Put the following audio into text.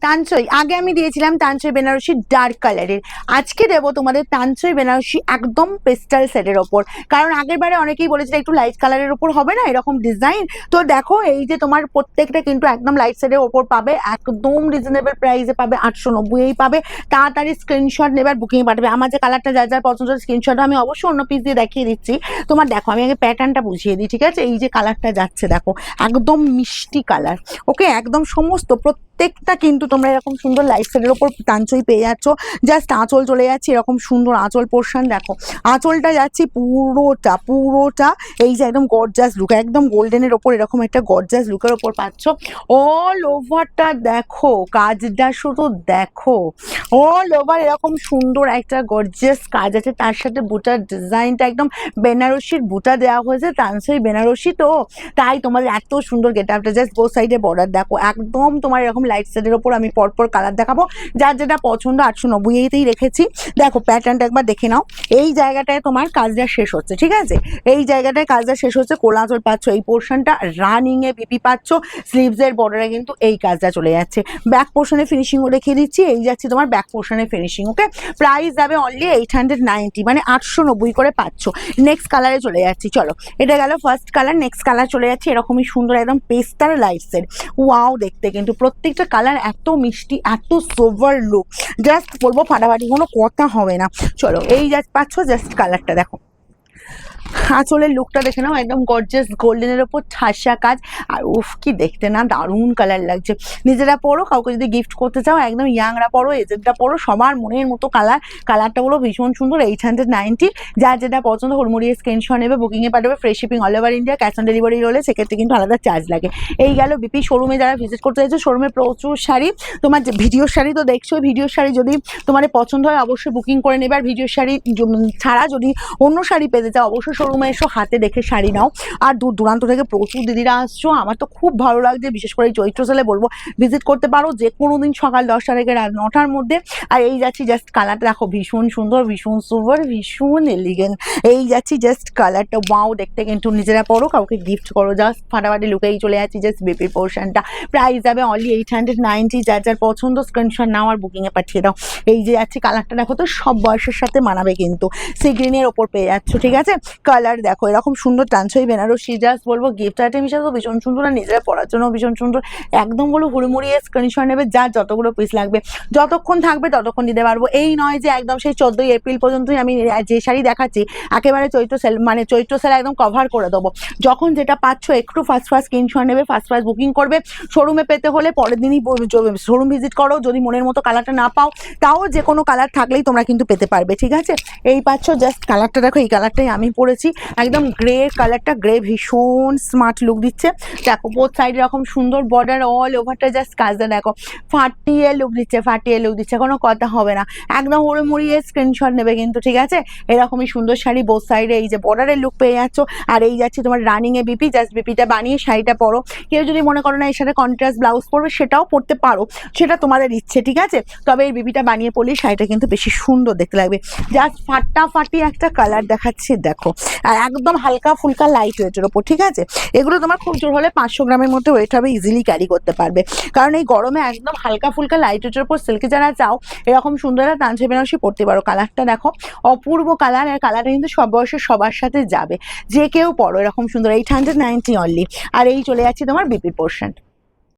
তানচই আগে আমি দিয়েছিলাম তানচই বেনারসি ডার্ক কালারের, আজকে দেবো তোমাদের তানচই বেনারসি একদম পেস্টাল সেটের ওপর। কারণ আগের বারে অনেকেই বলেছিল একটু লাইট কালারের ওপর হবে না এরকম ডিজাইন, তো দেখো এই যে তোমার প্রত্যেকটা কিন্তু একদম লাইট সেটের ওপর পাবে, একদম রিজনেবল প্রাইসে পাবে, 890 পাবে। তাড়াতাড়ি স্ক্রিনশট নেবার বুকিং পাঠাবে। আমার যে কালারটা যার যার পছন্দ স্ক্রিনশট আমি অবশ্যই অন্য পিস দিয়ে দেখিয়ে দিচ্ছি তোমার। দেখো আমি আগে প্যাটার্নটা বুঝিয়ে দিই, ঠিক আছে? এই যে কালারটা যাচ্ছে দেখো, একদম মিষ্টি কালার, ওকে, একদম সমস্ত প্রত্যেকটা কিন্তু তোমরা এরকম সুন্দর লাইট সেটের ওপর তানচই পেয়ে যাচ্ছ। জাস্ট আঁচল চলে যাচ্ছে এরকম সুন্দর আঁচল পোর্শন, দেখো আঁচলটা যাচ্ছে পুরোটা এই যে একদম গর্জাস লুক, একদম গোল্ডেনের ওপর এরকম একটা গর্জাস লুকের ওপর পাচ্ছ। অল ওভারটা দেখো, কাজটা শুধু দেখো, অল ওভার এরকম সুন্দর একটা গর্জিয়াস কাজ আছে, তার সাথে বুটার ডিজাইনটা একদম বেনারসির বুটা দেওয়া হয়েছে, তানচই বেনারসি তো তাই তোমার এত সুন্দর গেট আপটা। জাস্ট বোথ সাইডে বর্ডার দেখো, একদম তোমার এরকম লাইট সেটের ওপর আমি পরপর কালার দেখাবো, যার যেটা পছন্দ 890-তেই রেখেছি। দেখো প্যাটার্নটা একবার দেখে নাও, এই জায়গাটায় তোমার কাজটা শেষ হচ্ছে, ঠিক আছে? এই জায়গাটায় কাজটা শেষ হচ্ছে, কোলা আঁচল পাচ্ছ এই পোর্শনটা, রানিং এ বিপি পাচ্ছ, স্লিভস এর বর্ডারে কিন্তু এই কাজটা চলে যাচ্ছে। ব্যাক পোর্শনে ফিনিশিংও দেখিয়ে দিচ্ছি, এই যাচ্ছে তোমার ব্যাক পোর্শনে ফিনিশিং, ওকে। প্রাইস যাবে অনলি 890, মানে 890 করে পাচ্ছ। নেক্সট কালারে চলে যাচ্ছি, চলো এটা গেল ফার্স্ট কালার। নেক্সট কালার চলে যাচ্ছে এরকমই সুন্দর একদম পেস্টার লাইট সেট, ওয়াও দেখতে কিন্তু প্রত্যেকটা কালার এত মিষ্টি, এত সোভার লুক, জাস্ট বলবো ফাটাফাটি, কোনো কথা হবে না। চলো এই জাস্ট পাচ্ছ, জাস্ট কালারটা দেখো, আঁচলের লুকটা দেখে নাও, একদম গর্জিয়াস গোল্ডেনের ওপর ঠাসা কাজ, আর উফ কি দেখতে না দারুণ কালার লাগছে। নিজেরা পরো, কাউকে যদি গিফট করতে চাও একদম ইয়াংরা পরো, এজেডরা পরো, সবার মনের মতো কালার। কালারটা হলো ভীষণ সুন্দর, 890, যার যেটা পছন্দ হুড়মুড়িয়ে স্ক্রিনশট নেবে, বুকিংয়ে পাঠাবে, free shipping all over India, cash on delivery রোলে সেক্ষেত্রে কিন্তু আলাদা চার্জ লাগে। এই গেল বিপি শোরুমে যারা ভিজিট করতে চাইছো, শোরুমে প্রচুর শাড়ি, তোমার যে ভিডিওর শাড়ি তো দেখছো, ভিডিওর শাড়ি যদি তোমার পছন্দ হয় অবশ্যই বুকিং করে নেবে। আর ভিডিওর শাড়ি ছাড়া যদি অন্য শাড়ি পেতে চাও অবশ্যই শোরুমে এসো, হাতে দেখে শাড়ি নাও। আর দূর দূরান্ত থেকে প্রচুর দিদিরা আসছো, আমার তো খুব ভালো লাগছে, বিশেষ করে এই চৈত্র সেলে বলবো ভিজিট করতে পারো যে কোনো দিন সকাল 10টা থেকে রাত 9টার মধ্যে। আর এই যাচ্ছি জাস্ট কালারটা দেখো, ভীষণ সুন্দর, ভীষণ সুপার, ভীষণ এলিগেন্ট। এই যাচ্ছি জাস্ট কালারটা, ওয়াও দেখতে কিন্তু। নিজেরা পরো, কাউকে গিফট করো, জাস্ট ফাটাফাটি লুকেই চলে যাচ্ছি জাস্ট বিপি পোর্শনটা। প্রাইস যাবে অনলি 890, যার যার পছন্দ স্ক্রিনশট নাও আর বুকিংয়ে পাঠিয়ে দাও। এই যে যাচ্ছি কালারটা দেখো, তো সব বয়সের সাথে মানাবে কিন্তু, সি গ্রিনের ওপর পেয়ে যাচ্ছ, ঠিক আছে? কালার দেখো এরকম সুন্দর তানচই বেনারসি, জাস্ট বলবো গিফট আইটেম হিসাবে তো ভীষণ সুন্দর, আর নিজেরা পড়ার জন্য ভীষণ সুন্দর। একদম বলো হুড়মুড়িয়ে স্ক্রিনশট নেবে, যার যতগুলো পিস লাগবে, যতক্ষণ থাকবে ততক্ষণ দিতে পারবো। এই নয় যে একদম সেই 14ই এপ্রিল পর্যন্তই আমি যে শাড়ি দেখাচ্ছি একেবারে চৈত্র সেল, মানে চৈত্র সেল একদম কভার করে দেবো। যখন যেটা পাচ্ছ একটু ফার্স্ট স্ক্রিনশট নেবে, ফার্স্ট বুকিং করবে। শোরুমে পেতে হলে পরের দিনই শোরুম ভিজিট করো, যদি মনের মতো কালারটা না পাও তাও যে কোনো কালার থাকলেই তোমরা কিন্তু পেতে পারবে, ঠিক আছে? এই পাচ্ছ জাস্ট কালারটা দেখো, এই কালারটাই আমি পরেছি, একদম গ্রে কালারটা, গ্রে ভীষণ স্মার্ট লুক দিচ্ছে। দেখো বোথ সাইড এরকম সুন্দর বর্ডার, অল ওভারটা জাস্ট কাজটা দেখো, ফাটিয়ে লুক দিচ্ছে, কোনো কথা হবে না। একদম হুড়মুড়িয়ে স্ক্রিনশট নেবে কিন্তু, ঠিক আছে? এরকমই সুন্দর শাড়ি, বোথ সাইডে এই যে বর্ডারের লুক পেয়ে যাচ্ছ। আর এই যাচ্ছে তোমার রানিং এ বিপি, জাস্ট বিপিটা বানিয়ে শাড়িটা পরো। কেউ যদি মনে করো না এর সাথে কন্ট্রাস্ট ব্লাউজ পরবে, সেটাও পরতে পারো, সেটা তোমাদের ইচ্ছে, ঠিক আছে? তবে এই বিপিটা বানিয়ে পরলে শাড়িটা কিন্তু বেশি সুন্দর দেখতে লাগবে। জাস্ট ফাটাফাটি একটা কালার দেখাচ্ছি দেখো, আর একদম হালকা ফুলকা লাইট ওয়েটের ওপর, ঠিক আছে? এগুলো তোমার খুব জোর হলে 500 গ্রামের মধ্যে ওয়েট হবে, ইজিলি ক্যারি করতে পারবে। কারণ এই গরমে একদম হালকা ফুলকা লাইট ওয়েটের ওপর সিল্কে যারা চাও এরকম সুন্দর একটা তানচই বেনারসি পরতে পারো। কালারটা দেখো, অপূর্ব কালার, আর কালারটা কিন্তু সব বয়সের সবার সাথে যাবে, যে কেউ পরো এরকম সুন্দর। 890 অনলি। আর এই চলে যাচ্ছে তোমার বিপির পোর্শন।